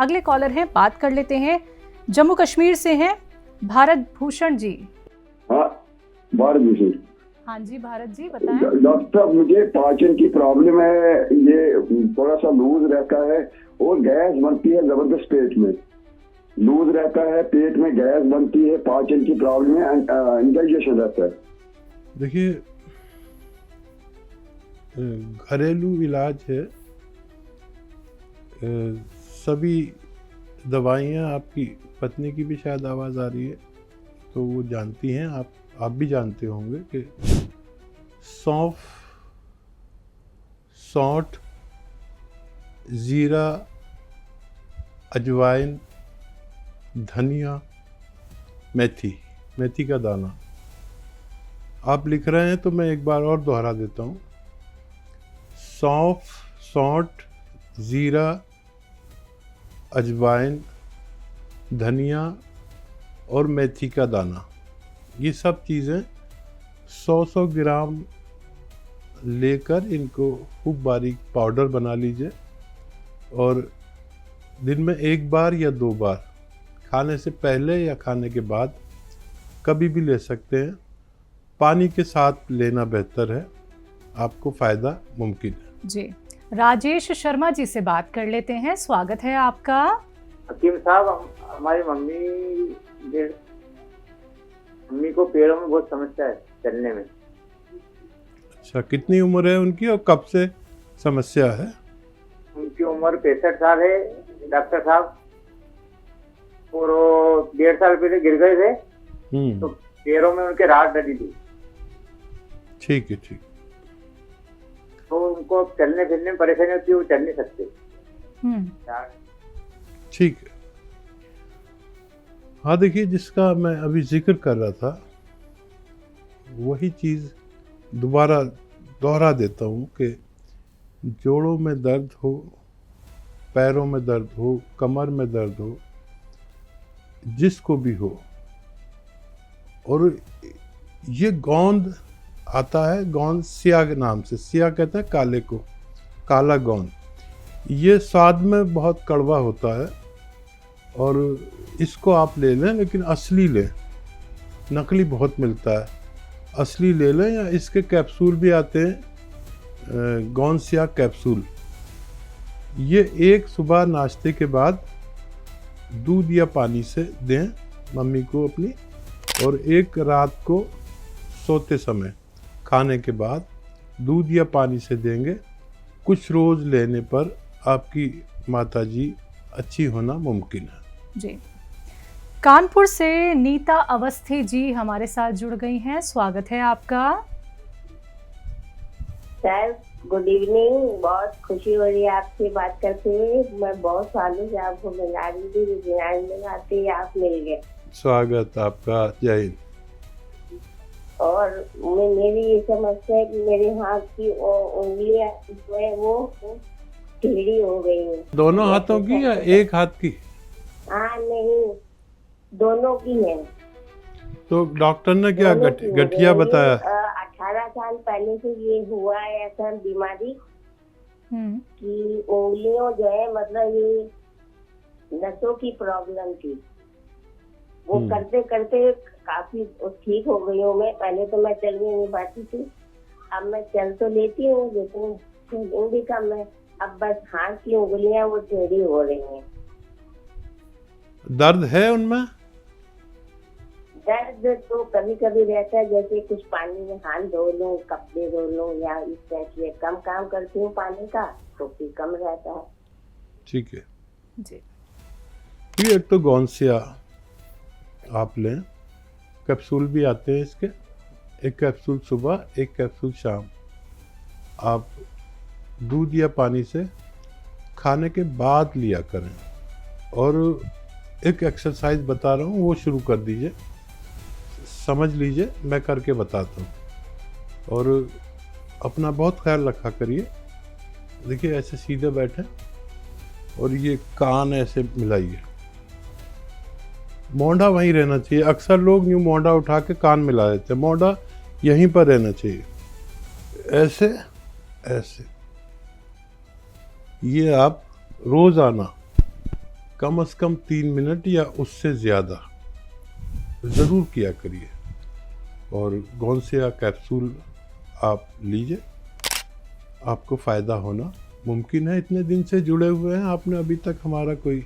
अगले कॉलर हैं, बात कर लेते हैं। जम्मू कश्मीर से हैं भारत भूषण जी। हाँ, भारत भूषण। हाँ जी भारत जी बताएं। डॉक्टर साहब, मुझे पाचन की प्रॉब्लम है, ये थोड़ा सा लूज रहता है और गैस बनती है जबरदस्त पेट में। लूज रहता है, पेट में गैस बनती है, पाचन की प्रॉब्लम है, इंडाइजेशन रहता है। देखिए, घरेलू इलाज है। सभी दवाइयाँ, आपकी पत्नी की भी शायद आवाज़ आ रही है तो वो जानती हैं, आप भी जानते होंगे कि सौंफ, सौंठ, ज़ीरा, अजवाइन, धनिया, मेथी का दाना। आप लिख रहे हैं तो मैं एक बार और दोहरा देता हूँ। सौंफ, सौंठ, ज़ीरा, अजवाइन, धनिया और मेथी का दाना, ये सब चीज़ें 100 ग्राम लेकर इनको खूब बारीक पाउडर बना लीजिए और दिन में 1 बार या 2 बार, खाने से पहले या खाने के बाद कभी भी ले सकते हैं। पानी के साथ लेना बेहतर है, आपको फ़ायदा मुमकिन है। जी, राजेश शर्मा जी से बात कर लेते हैं। स्वागत है आपका। हकीम साहब, हमारी मम्मी को पैरों में बहुत समस्या है, चलने में। अच्छा, कितनी उम्र है उनकी और कब से समस्या है? उनकी उम्र 65 साल है डॉक्टर साहब, और वो 1.5 साल पहले गिर गए थे तो पैरों में उनके रात डली थी। ठीक है, ठीक। तो उनको चलने फिरने में परेशानी होती है, वो चल नहीं सकते। ठीक है। हाँ, देखिए, जिसका मैं अभी जिक्र कर रहा था वही चीज़ दोबारा दोहरा देता हूँ कि जोड़ों में दर्द हो, पैरों में दर्द हो, कमर में दर्द हो, जिसको भी हो, और ये गोंद आता है, गोंद सिया के नाम से, सिया कहते हैं काले को, काला गोंद। ये स्वाद में बहुत कड़वा होता है और इसको आप ले लें, लेकिन असली लें, नकली बहुत मिलता है। असली ले लें, या इसके कैप्सूल भी आते हैं, गोंसिया कैप्सूल। ये एक सुबह नाश्ते के बाद दूध या पानी से दें मम्मी को अपनी, और एक रात को सोते समय खाने के बाद दूध या पानी से देंगे। कुछ रोज़ लेने पर आपकी माताजी अच्छी होना मुमकिन है। जी, कानपुर से नीता अवस्थी जी हमारे साथ जुड़ गई हैं। स्वागत है आपका। Sir, good evening. बहुत खुशी हो रही है आपसे बात करते हुए। मैं बहुत सालों से आपको मिला रही थी, लेकिन आज मिलाते आप मिल गए। स्वागत आपका, जय हिंद। और मेरी ये समस्या है कि मेरे हाथ की उंगलियां जो है वो टेढ़ी हो गई है। दोनों हाथों की या एक हाथ की? हाँ, नहीं, दोनों की है। तो डॉक्टर ने क्या गठिया बताया? 18 साल पहले से ये हुआ है ऐसा बीमारी कि उंगलियों जो है, मतलब ये नसों की प्रॉब्लम थी। वो करते करते काफी ठीक हो गई हूँ मैं। पहले तो मैं चल नहीं पाती थी, अब मैं चल तो लेती हूँ, लेकिन चलूँ भी कम है। अब बस हाथ की उंगलियां वो टेढ़ी हो रही हैं। दर्द है उनमें? दर्द तो कभी कभी रहता है, जैसे कुछ पानी में हाथ धो लूं, कपड़े धो लूं, या इस तरह से कम काम करती हूँ पानी का तो फिर कम रहता है। ठीक है जी। ये एक तो गोंसिया आप लें, कैप्सूल भी आते हैं इसके, एक कैप्सूल सुबह, एक कैप्सूल शाम। आप दूध या पानी से खाने के बाद लिया करें। और एक एक्सरसाइज बता रहा हूँ, वो शुरू कर दीजिए, समझ लीजिए, मैं करके बताता हूँ। और अपना बहुत ख्याल रखा करिए। देखिए, ऐसे सीधे बैठे और ये कान ऐसे मिलाइए, मोंढा वहीं रहना चाहिए। अक्सर लोग यूँ मोंढा उठा के कान मिला देते हैं, मोंढा यहीं पर रहना चाहिए, ऐसे ऐसे। ये आप रोज़ाना कम से कम 3 मिनट या उससे ज़्यादा ज़रूर किया करिए। और गोंसिया कैप्सूल आप लीजिए, आपको फ़ायदा होना मुमकिन है। इतने दिन से जुड़े हुए हैं, आपने अभी तक हमारा कोई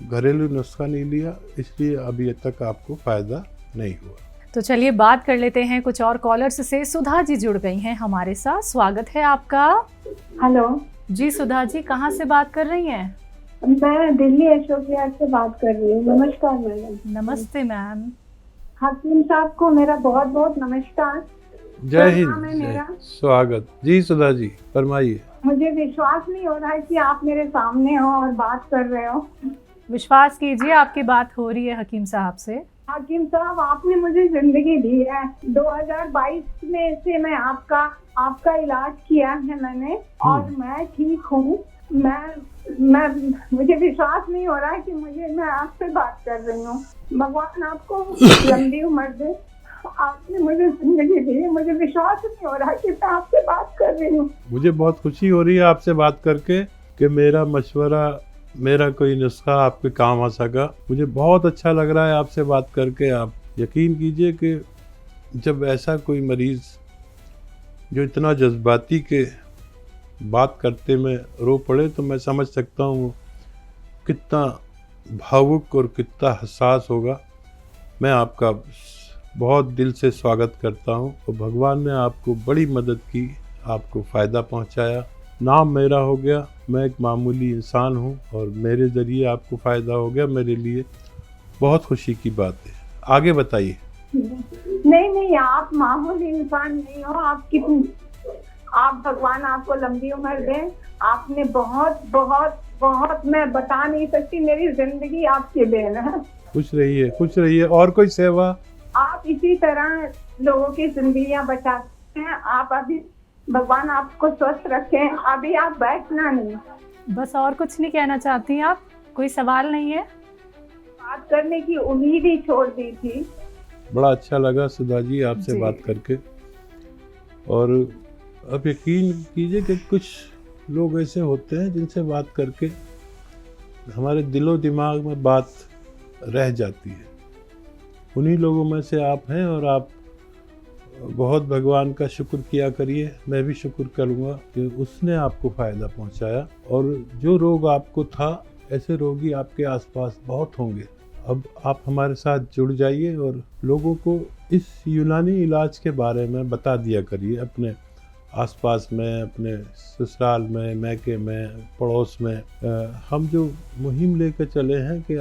घरेलू नुस्खा नहीं लिया, इसलिए अभी तक आपको फ़ायदा नहीं हुआ। तो चलिए बात कर लेते हैं कुछ और कॉलर्स से। सुधा जी जुड़ गई हैं हमारे साथ, स्वागत है आपका। हेलो जी सुधा जी, कहाँ से बात कर रही हैं? मैं दिल्ली अशोक विहार से बात कर रही हूँ। नमस्कार मैडम। नमस्ते मैम। हकीम साहब को मेरा बहुत बहुत नमस्कार। जय हिंद, नाम है मेरा। स्वागत जी। सुधा जी फरमाइए। मुझे विश्वास नहीं हो रहा है कि आप मेरे सामने हो और बात कर रहे हो। विश्वास कीजिए, आपकी बात हो रही है हकीम साहब से। हकीम साहब, आपने मुझे जिंदगी दी है। 2022 में से मैं आपका इलाज किया है मैंने, और मैं ठीक हूँ। मैं मुझे विश्वास नहीं हो रहा है कि मैं आपसे बात कर रही हूँ। भगवान आपको लंबी उम्र दे। आपने मुझे जिंदगी दी है, मुझे विश्वास नहीं हो रहा है कि मैं आपसे बात कर रही हूँ। मुझे बहुत खुशी हो रही है आपसे बात करके कि मेरा मशवरा, मेरा कोई नुस्खा आपके काम आ सका। मुझे बहुत अच्छा लग रहा है आपसे बात करके। आप यकीन कीजिए कि जब ऐसा कोई मरीज़ जो इतना जज्बाती के बात करते में रो पड़े, तो मैं समझ सकता हूँ कितना भावुक और कितना हसास होगा। मैं आपका बहुत दिल से स्वागत करता हूँ, और भगवान ने आपको बड़ी मदद की, आपको फ़ायदा पहुँचाया। नाम मेरा हो गया, मैं एक मामूली इंसान हूँ, और मेरे ज़रिए आपको फ़ायदा हो गया, मेरे लिए बहुत खुशी की बात है। आगे बताइए। नहीं, आप मामूली इंसान नहीं हो। आप भगवान आपको लंबी उम्र दें। आपने बहुत बहुत बहुत, मैं बता नहीं सकती, मेरी जिंदगी आपकी देन है। खुश रहिए, खुश रहिए। और कोई सेवा? आप इसी तरह लोगों की जिंदगियां बचाते हैं। आप अभी, भगवान आपको स्वस्थ रखें। अभी आप बैठना नहीं। बस और कुछ नहीं कहना चाहती आप? कोई सवाल नहीं है? बात करने की उम्मीद ही छोड़ दी थी। बड़ा अच्छा लगा सुधा जी आपसे बात करके। और अब यकीन कीजिए कि कुछ लोग ऐसे होते हैं जिनसे बात करके हमारे दिलो दिमाग में बात रह जाती है। उन्हीं लोगों में से आप हैं, और आप बहुत भगवान का शुक्र किया करिए। मैं भी शुक्र करूँगा कि उसने आपको फ़ायदा पहुँचाया। और जो रोग आपको था, ऐसे रोगी आपके आसपास बहुत होंगे। अब आप हमारे साथ जुड़ जाइए और लोगों को इस यूनानी इलाज के बारे में बता दिया करिए। अपने आसपास में, अपने ससुराल में, मैके में, पड़ोस में। हम जो मुहिम लेकर चले हैं कि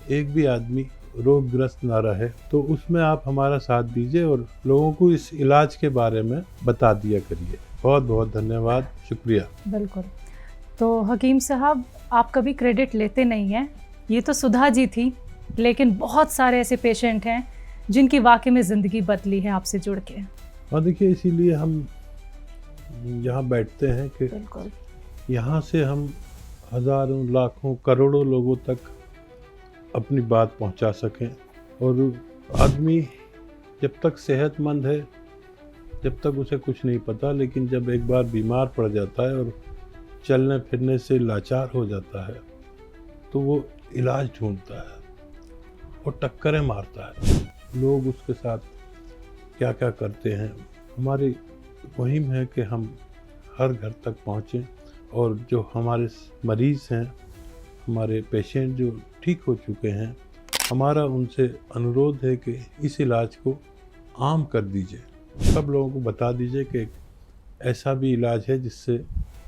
एक भी आदमी रोगग्रस्त ना रहे, तो उसमें आप हमारा साथ दीजिए और लोगों को इस इलाज के बारे में बता दिया करिए। बहुत बहुत धन्यवाद, शुक्रिया। बिल्कुल। तो हकीम साहब, आप कभी क्रेडिट लेते नहीं हैं। ये तो सुधा जी थी, लेकिन बहुत सारे ऐसे पेशेंट हैं जिनकी वाकई में ज़िंदगी बदली है आपसे जुड़ के। हाँ देखिए, इसीलिए हम यहाँ बैठते हैं कि यहाँ से हम हज़ारों, लाखों, करोड़ों लोगों तक अपनी बात पहुंचा सकें। और आदमी जब तक सेहतमंद है, जब तक उसे कुछ नहीं पता, लेकिन जब एक बार बीमार पड़ जाता है और चलने फिरने से लाचार हो जाता है, तो वो इलाज ढूंढता है और टक्करें मारता है। लोग उसके साथ क्या क्या करते हैं। हमारी मुहिम है कि हम हर घर तक पहुँचें, और जो हमारे मरीज़ हैं, हमारे पेशेंट जो ठीक हो चुके हैं, हमारा उनसे अनुरोध है कि इस इलाज को आम कर दीजिए। सब लोगों को बता दीजिए कि ऐसा भी इलाज है जिससे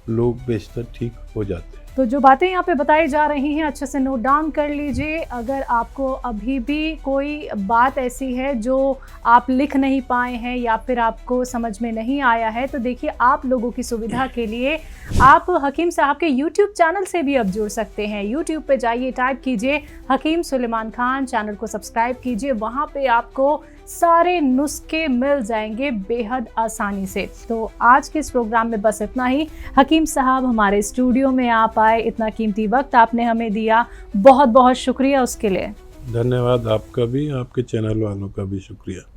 लोग बेशतर ठीक हो जाते हैं। तो जो बातें यहाँ पे बताई जा रही हैं, अच्छे से नोट डाउन कर लीजिए। अगर आपको अभी भी कोई बात ऐसी है जो आप लिख नहीं पाए हैं या फिर आपको समझ में नहीं आया है, तो देखिए, आप लोगों की सुविधा के लिए आप हकीम साहब के YouTube चैनल से भी अब जुड़ सकते हैं। YouTube पे जाइए, टाइप कीजिए हकीम सुलेमान खान, चैनल को सब्सक्राइब कीजिए। वहाँ पे आपको सारे नुस्खे मिल जाएंगे बेहद आसानी से। तो आज के इस प्रोग्राम में बस इतना ही। हकीम साहब हमारे स्टूडियो में आप आए, इतना कीमती वक्त आपने हमें दिया, बहुत बहुत शुक्रिया उसके लिए। धन्यवाद आपका भी, आपके चैनल वालों का भी शुक्रिया।